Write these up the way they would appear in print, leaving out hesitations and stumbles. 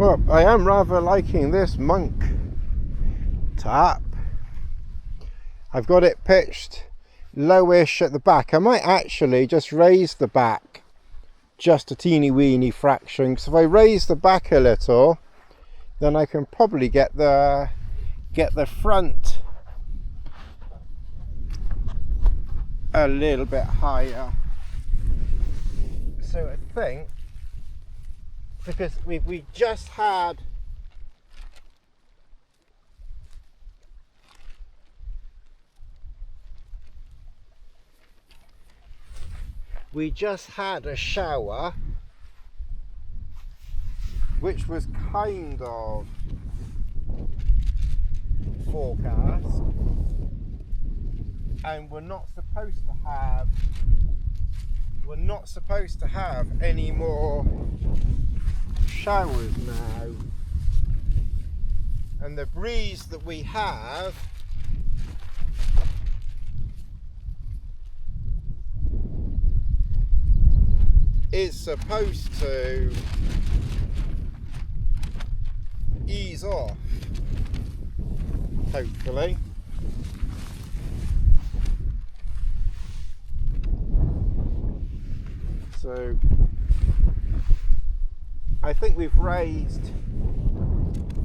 Well, I am rather liking this Monk tarp. I've got it pitched lowish at the back. I might actually just raise the back just a teeny weeny fraction, because if I raise the back a little, then I can probably get the front a little bit higher. So I think, because we just had a shower which was kind of forecast, and we're not supposed to have any more showers now, and the breeze that we have is supposed to ease off, hopefully. So I think we've raised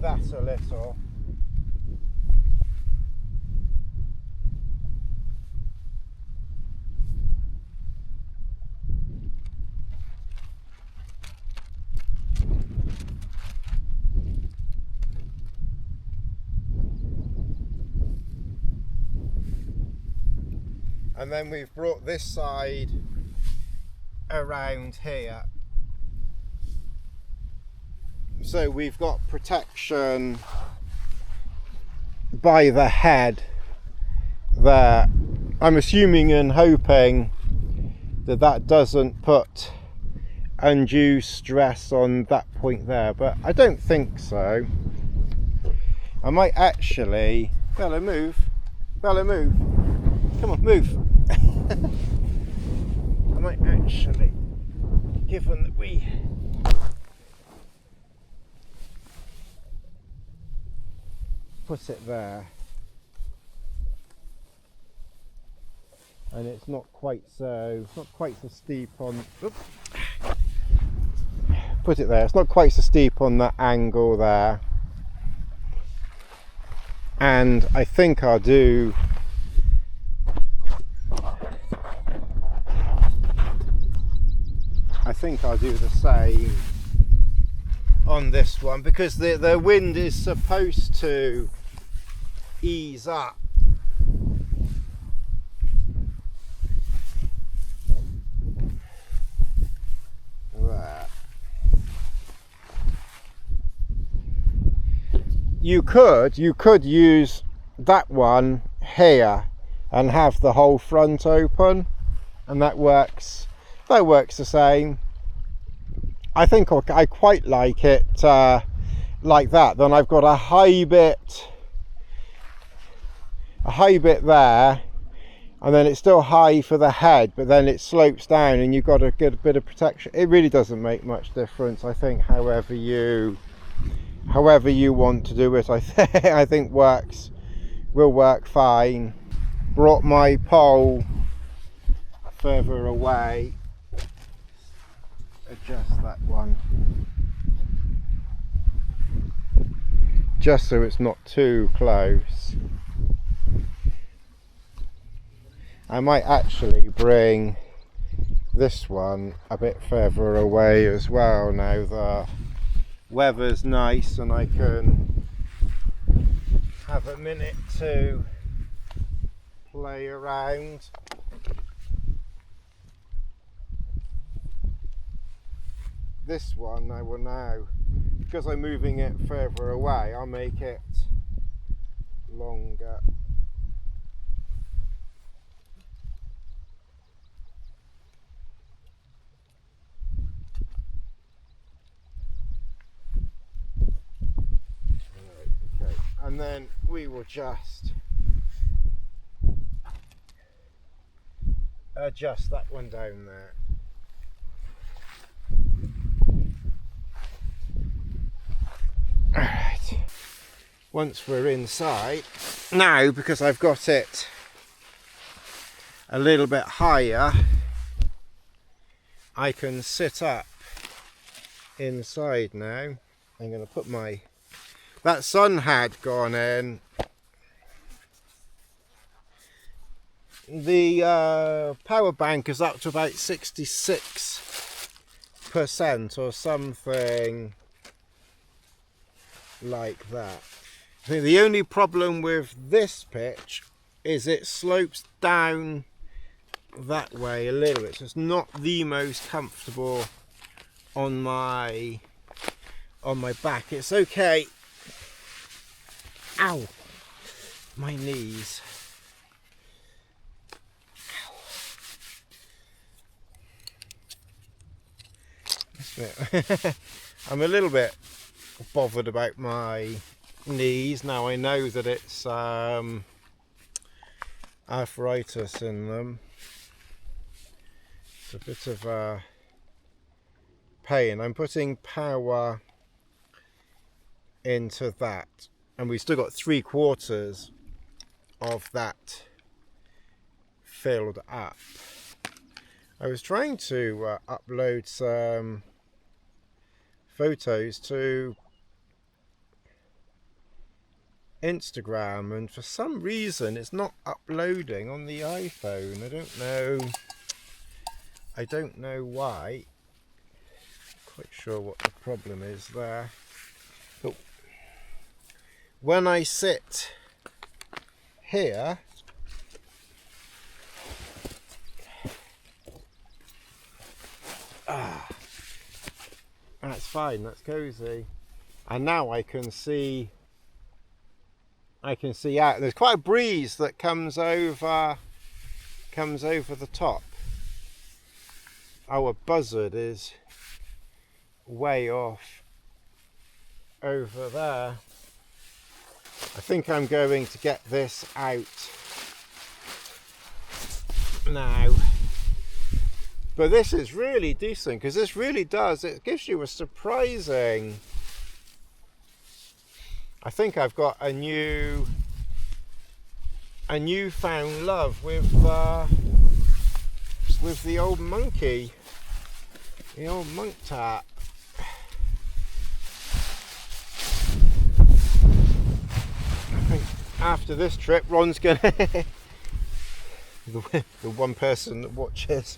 that a little. And then we've brought this side around here, so we've got protection by the head there. I'm assuming and hoping that that doesn't put undue stress on that point there, but I don't think so. I might actually, Bella move, come on, move. I might actually, given that we put it there and it's not quite so steep on, oops, put it there, it's not quite so steep on that angle there, and I think I'll do the same on this one, because the wind is supposed to ease up. There. You could use that one here and have the whole front open, and that works the same. I think I quite like it like that. Then I've got a high bit there, and then it's still high for the head, but then it slopes down and you've got a good bit of protection. It really doesn't make much difference, I think. However you want to do it, I think will work fine. Brought my pole further away, adjust that one just so it's not too close. I might actually bring this one a bit further away as well now the weather's nice and I can have a minute to play around. This one I will now, because I'm moving it further away, I'll make it longer. Okay, and then we will just adjust that one down there. Alright, once we're inside, now because I've got it a little bit higher, I can sit up inside now. I'm going to put that sun had gone in. The power bank is up to about 66% or something like that. I think the only problem with this pitch is it slopes down that way a little bit, so it's not the most comfortable on my back. It's okay. Ow, my knees. Ow. I'm a little bit bothered about my knees now. I know that it's arthritis in them. It's a bit of a pain. I'm putting power into that, and we've still got 3/4 of that filled up. I was trying to upload some photos to Instagram, and for some reason it's not uploading on the iPhone. I don't know why. Not quite sure what the problem is there. But when I sit here, that's fine, that's cozy. And now I can see out. There's quite a breeze that comes over the top. Our buzzard is way off over there. I think I'm going to get this out now. But this is really decent, because this really does, it gives you a surprising, I think I've got a newfound love with the old monkey, the old monk tarp. I think after this trip, Ron's gonna the one person that watches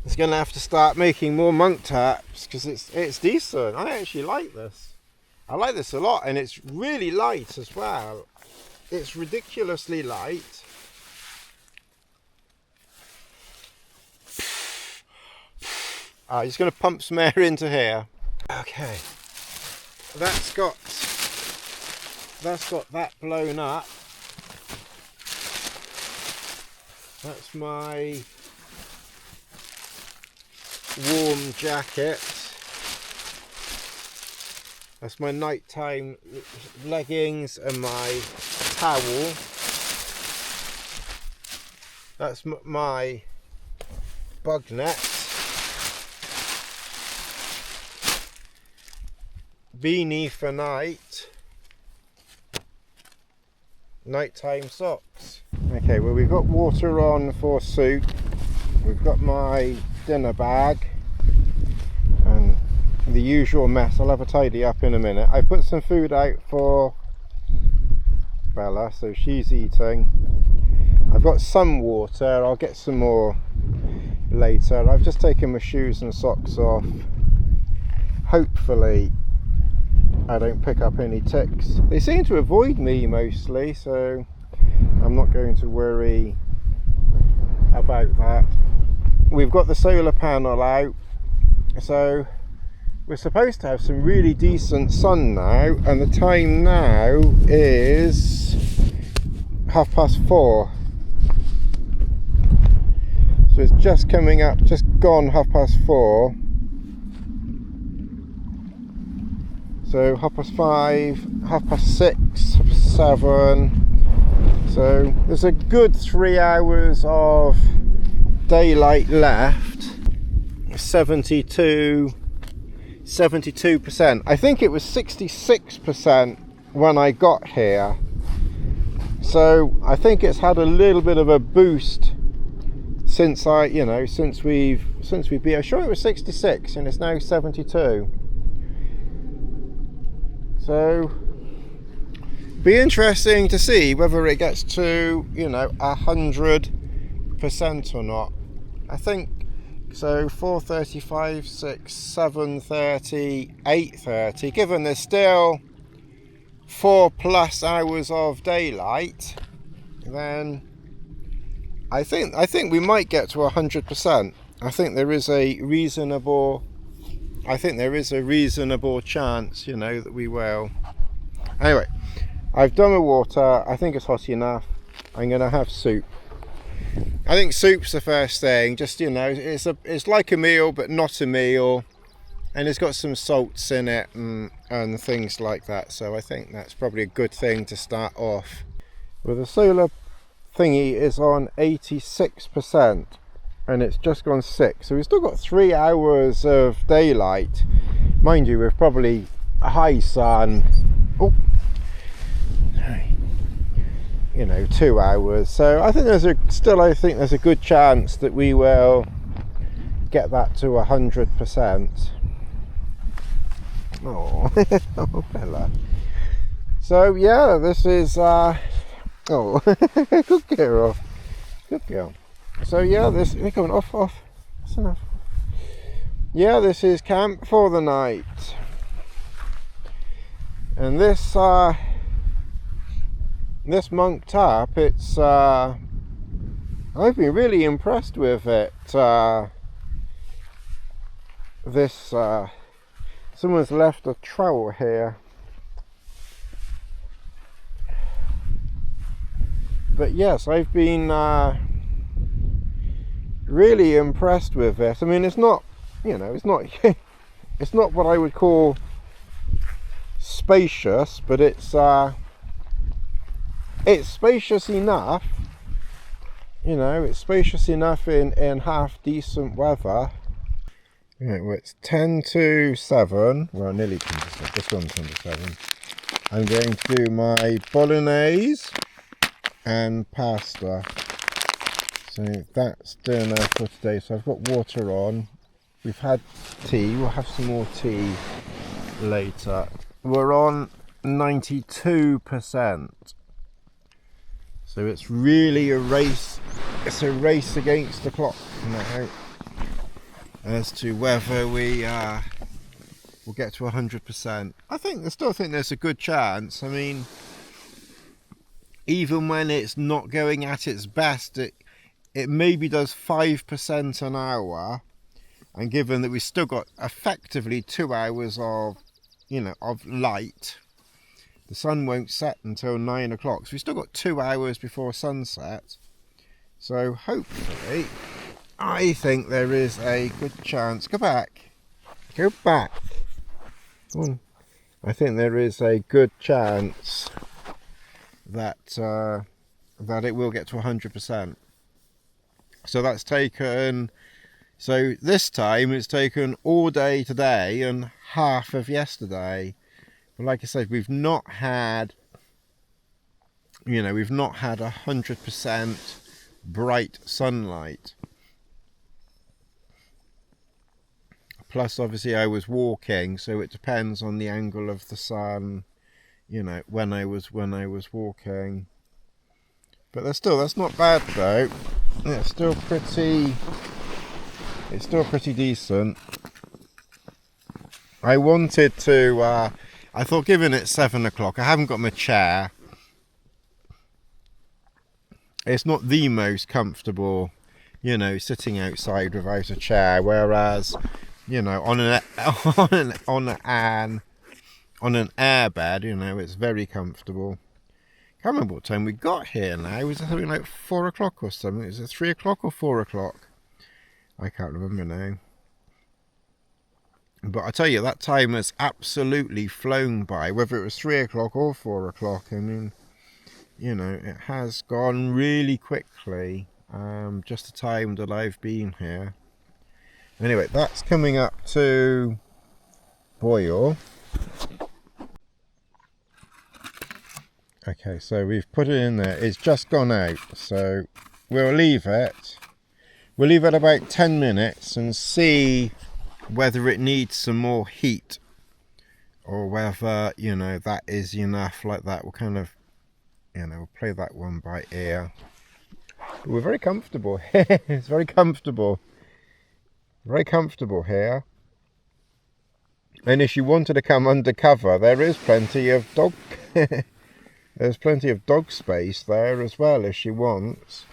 is gonna have to start making more monk tarps, because it's decent. I actually like this. I like this a lot, and it's really light as well. It's ridiculously light. I'm just going to pump some air into here. Okay, that's got that blown up. That's my warm jacket. That's my nighttime leggings and my towel. That's my bug net. Beanie for nighttime socks. Okay, well, we've got water on for soup. We've got my dinner bag and the usual mess. I'll have a tidy up in a minute. I put some food out for Bella, so she's eating. I've got some water. I'll get some more later. I've just taken my shoes and socks off. Hopefully I don't pick up any ticks. They seem to avoid me mostly, so I'm not going to worry about that. We've got the solar panel out, so we're supposed to have some really decent sun now, and the time now is 4:30. So it's just coming up, just gone 4:30. So 5:30, 6:30, 7:30. So there's a good 3 hours of daylight left. 72 72%. I think it was 66% when I got here. So I think it's had a little bit of a boost since since we've been. I'm sure it was 66 and it's now 72. So be interesting to see whether it gets to 100% or not. I think so. 4:35, 6, 7:30, 8:30. Given there's still 4+ hours of daylight, then I think we might get to 100%. I think there is a reasonable chance, that we will. Anyway, I've done my water. I think it's hot enough. I'm gonna have soup. I think soup's the first thing. Just it's like a meal, but not a meal, and it's got some salts in it and things like that. So I think that's probably a good thing to start off. Well, the solar thingy is on 86%, and it's just gone 6. So we've still got 3 hours of daylight, mind you. With probably a high sun. 2 hours. So I think there's a good chance that we will get that to 100%. Oh, Bella. So yeah, this is good girl. So yeah, we're going off. That's enough. Yeah, this is camp for the night, and this Monk tarp, it's I've been really impressed with it. Someone's left a trowel here, but yes, I've been really impressed with it. I mean, it's not it's not what I would call spacious, but it's spacious enough. It's spacious enough in half decent weather. Right, well, it's 10 to 7. Well, nearly 10 to 7. Just on 10 to 7. I'm going to do my bolognese and pasta. So that's dinner for today. So I've got water on. We've had tea. We'll have some more tea later. We're on 92%. So it's really a race. It's a race against the clock now as to whether we will get to 100%. I still think there's a good chance. I mean, even when it's not going at its best, it maybe does 5% an hour. And given that we've still got effectively 2 hours of light. The sun won't set until 9 o'clock, so we've still got 2 hours before sunset. So hopefully, I think there is a good chance. Go back. Come on. I think there is a good chance that it will get to 100%. So that's taken. So this time it's taken all day today and half of yesterday. But like I said, we've not had 100% bright sunlight. Plus, obviously, I was walking, so it depends on the angle of the sun. When I was walking. But that's not bad though. It's still pretty decent. I wanted to. I thought, given it's 7 o'clock, I haven't got my chair. It's not the most comfortable, sitting outside without a chair. Whereas, on an airbed, it's very comfortable. Can't remember what time we got here now. Was it something like 4 o'clock or something? Is it 3 o'clock or 4 o'clock? I can't remember now. But I tell you, that time has absolutely flown by, whether it was 3 o'clock or 4 o'clock. I mean, it has gone really quickly, just the time that I've been here. Anyway, that's coming up to boil. Okay, so we've put it in there. It's just gone out, so we'll leave it. We'll leave it about 10 minutes and see whether it needs some more heat or whether, you know, that is enough like that. We'll kind of, you know, we'll play that one by ear. But we're very comfortable. It's very comfortable. Very comfortable here. And if you wanted to come undercover, there is plenty of dog there's plenty of dog space there as well if she wants.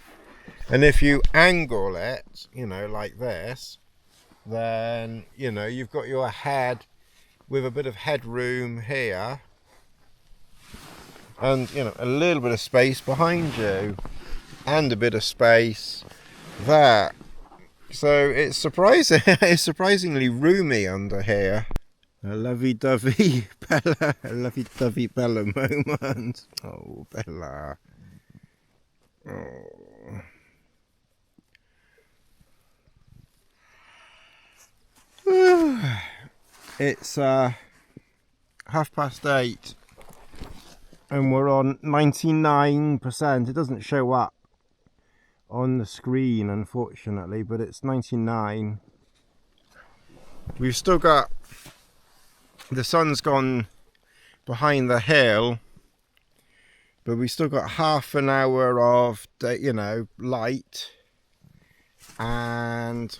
And if you angle it, you know, like this, then, you know, you've got your head with a bit of headroom here. And, you know, a little bit of space behind you. And a bit of space there. So it's surprising. It's surprisingly roomy under here. A lovey-dovey Bella, a lovey-dovey Bella moment. Oh, Bella. Oh. It's 8:30 and we're on 99%. It doesn't show up on the screen, unfortunately, but it's 99. We've still got, the sun's gone behind the hill, but we've still got half an hour of, you know, light and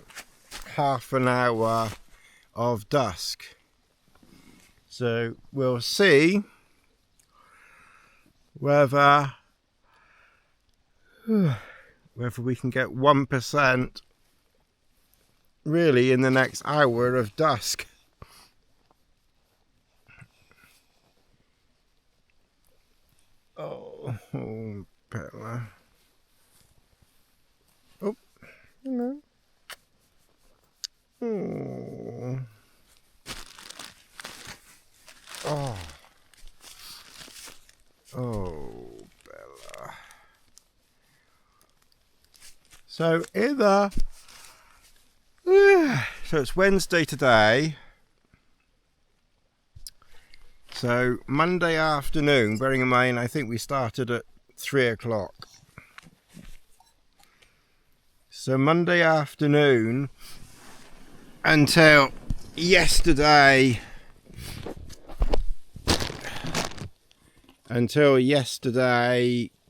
half an hour of dusk. So we'll see whether we can get 1% really in the next hour of dusk. Oh, Petzl. Oh, no. Oh. Oh. Oh, Bella. So so it's Wednesday today. So Monday afternoon, bearing in mind I think we started at 3 o'clock. So Monday afternoon until yesterday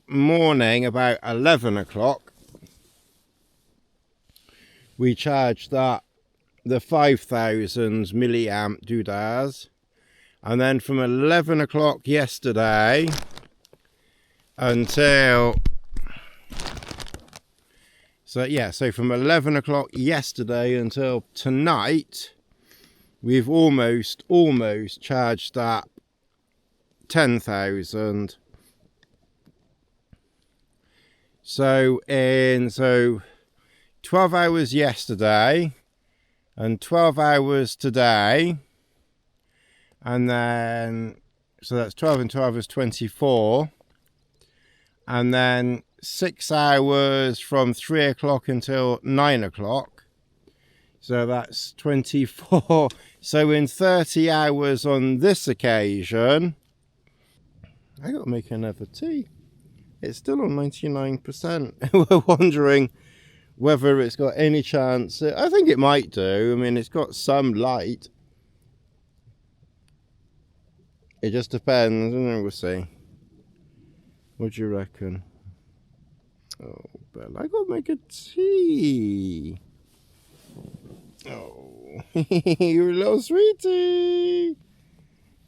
morning about 11 o'clock, we charged up the 5,000 milliamp doodads, and then from 11 o'clock yesterday until so from 11 o'clock yesterday until tonight, we've almost charged up 10,000. So 12 hours yesterday and 12 hours today, and then so that's 12 and 12 is 24, and then 6 hours from 3 o'clock until 9 o'clock, so that's 24. So in 30 hours on this occasion, I got to make another tea. It's still on 99%. We're wondering whether it's got any chance. I think it might do. I mean, it's got some light. It just depends, and we'll see. What do you reckon? Oh, Bella, I gotta make a tea. Oh, you're a little sweetie.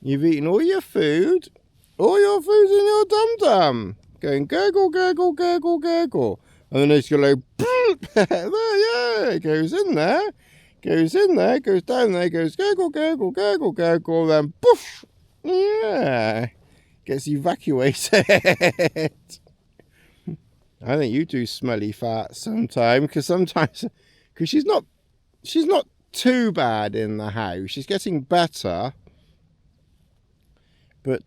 You've eaten all your food. All your food's in your dum-dum. Going gurgle, gurgle, gurgle, gurgle. And then it's going to go, there, yeah, it goes in there. Goes in there, goes down there, goes gurgle, gurgle, gurgle, gurgle, then poof. Yeah. Gets evacuated. I think you do smelly fart sometimes, because she's not too bad in the house. She's getting better, but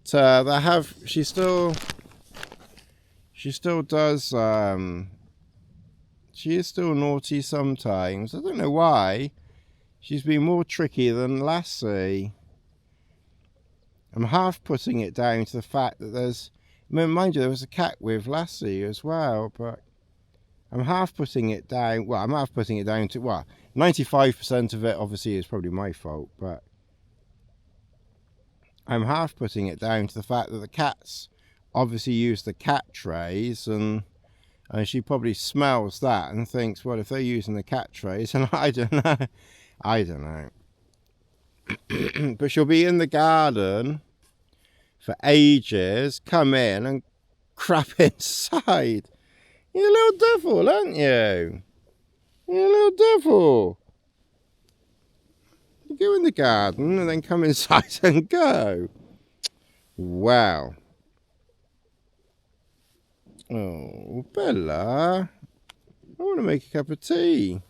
she still does. She is still naughty sometimes. I don't know why. She's been more tricky than Lassie. I'm half putting it down to the fact that there's, I mean, mind you, there was a cat with Lassie as well, but I'm half putting it down, well, I'm half putting it down to, well, 95% of it obviously is probably my fault, but I'm half putting it down to the fact that the cats obviously use the cat trays, and she probably smells that and thinks, well, if they're using the cat trays, and I don't know. But she'll be in the garden for ages, come in and crap inside. You're a little devil, aren't you? You're a little devil. You go in the garden and then come inside and go. Wow. Oh, Bella. I want to make a cup of tea.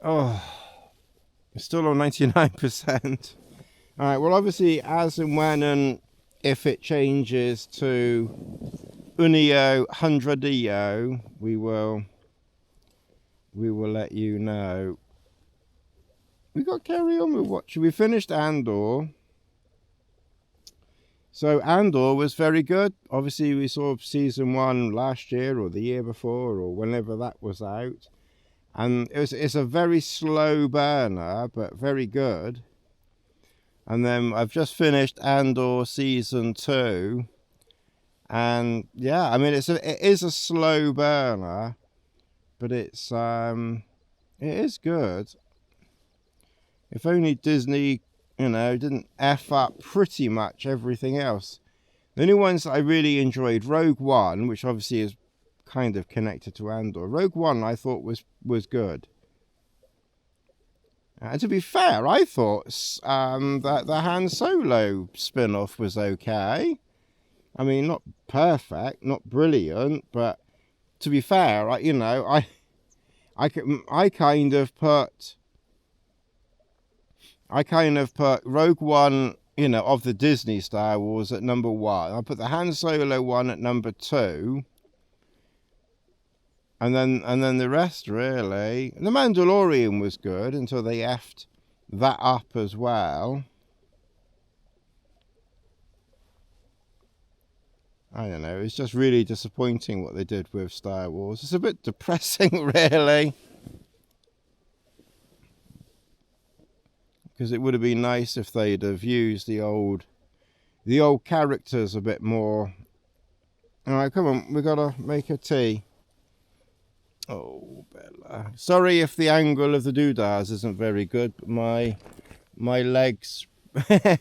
Oh, it's still on 99%. Alright, well obviously as and when and if it changes to Unio 100EO, we will let you know. We got to carry on with watching. We finished Andor. So Andor was very good. Obviously we saw season 1 last year or the year before or whenever that was out. And it's a very slow burner, but very good. And then I've just finished Andor season 2. And yeah, I mean it is a slow burner, but it is good. If only Disney, you know, didn't F up pretty much everything else. The only ones that I really enjoyed, Rogue One, which obviously is kind of connected to Andor. Rogue One I thought was good. And to be fair, I thought that the Han Solo spin-off was okay. I mean, not perfect, not brilliant, but to be fair, I kind of put Rogue One, you know, of the Disney Star Wars at number 1. I put the Han Solo one at number 2. And then the rest, really. The Mandalorian was good until they effed that up as well. I don't know. It's just really disappointing what they did with Star Wars. It's a bit depressing, really. Because it would have been nice if they'd have used the old characters a bit more. All right, come on. We've got to make a tea. Oh, Bella. Sorry if the angle of the doodahs isn't very good, but my legs, the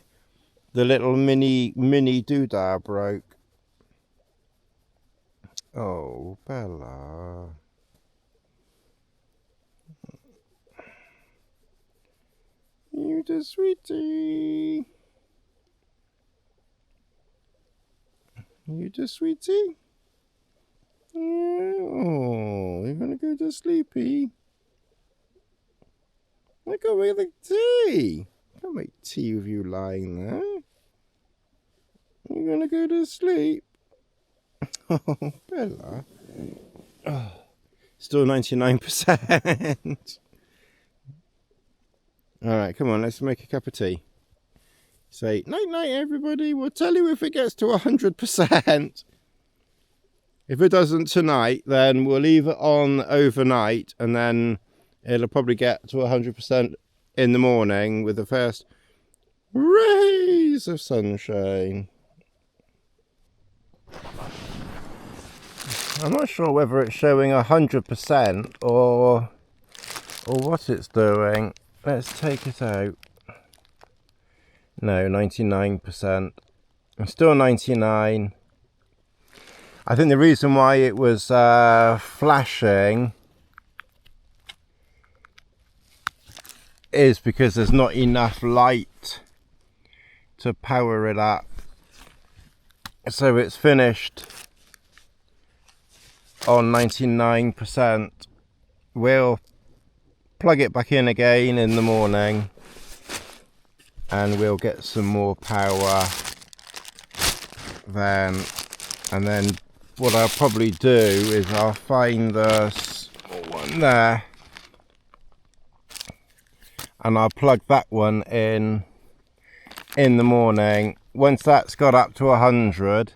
little mini doodah broke. Oh, Bella. You the sweetie. You the sweetie. Oh, you're gonna go to sleepy. I can't make the tea. I can't make tea with you lying there. You're gonna go to sleep. Oh, Bella. Oh, still 99%. Alright, come on, let's make a cup of tea. Say, night night everybody, we'll tell you if it gets to 100%. If it doesn't tonight, then we'll leave it on overnight, and then it'll probably get to 100% in the morning with the first rays of sunshine. I'm not sure whether it's showing 100% or what it's doing. Let's take it out. No, 99%. I'm still 99. I think the reason why it was flashing is because there's not enough light to power it up. So it's finished on 99%. We'll plug it back in again in the morning and we'll get some more power then. And then what I'll probably do is I'll find the small one there and I'll plug that one in the morning. Once that's got up to 100,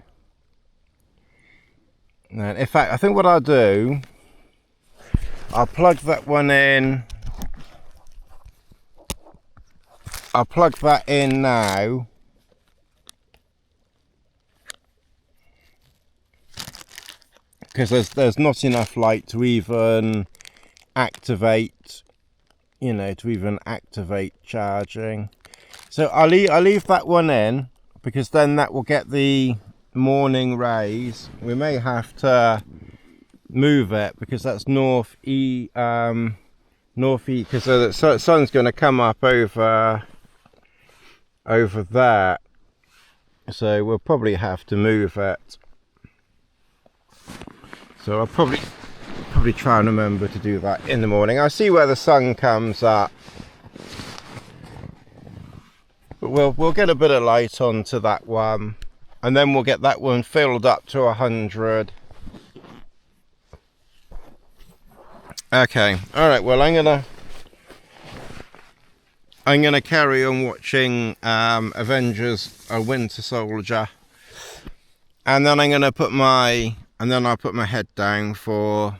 and in fact I think what I'll do, I'll plug that one in. I'll plug that in now, because there's not enough light to even activate, you know, to even activate charging. So I'll leave that one in, because then that will get the morning rays. We may have to move it because that's northeast, because the sun's going to come up over there, so we'll probably have to move it. So I'll probably try and remember to do that in the morning. I'll see where the sun comes up, but we'll get a bit of light onto that one, and then we'll get that one filled up to 100. Okay, all right. Well, I'm gonna carry on watching Avengers: A Winter Soldier, and then I'll put my head down for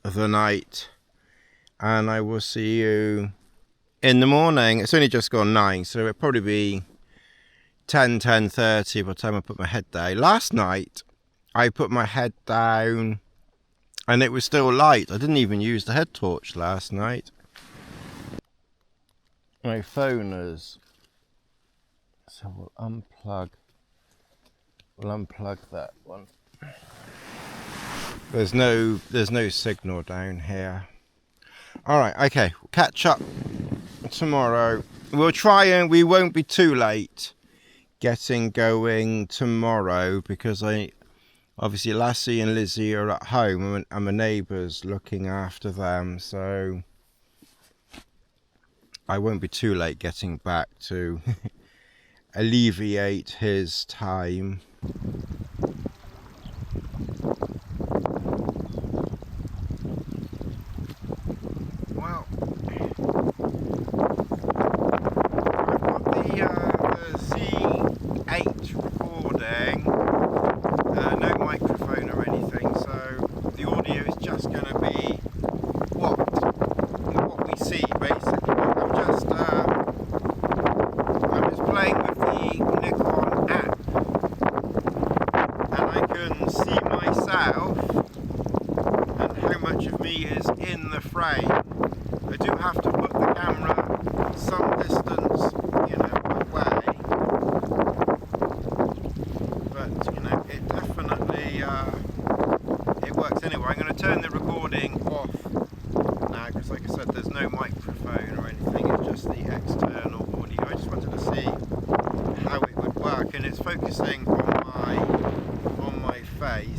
the night, and I will see you in the morning. It's only just gone 9, so it'll probably be 10:30 by the time I put my head down. Last night I put my head down and it was still light. I didn't even use the head torch last night. My phone is, so we'll unplug that one. There's no signal down here. All right, okay, we'll catch up tomorrow. We'll try, and we won't be too late getting going tomorrow, because obviously Lassie and Lizzie are at home and my neighbour's looking after them, so I won't be too late getting back to alleviate his time. Well, I've got the Z8 recording, no microphone or anything, so the audio is just going to be what we see, basically. I'm just playing with the Nikon app, and I can see myself and how much of me is in the frame. I do have to put the camera some distance, you know, away, but you know, it definitely it works anyway. I'm going to turn the recording off now, because like I said, there's no microphone or anything, it's just the external audio. I just wanted to see how it would work, and it's focusing on my face.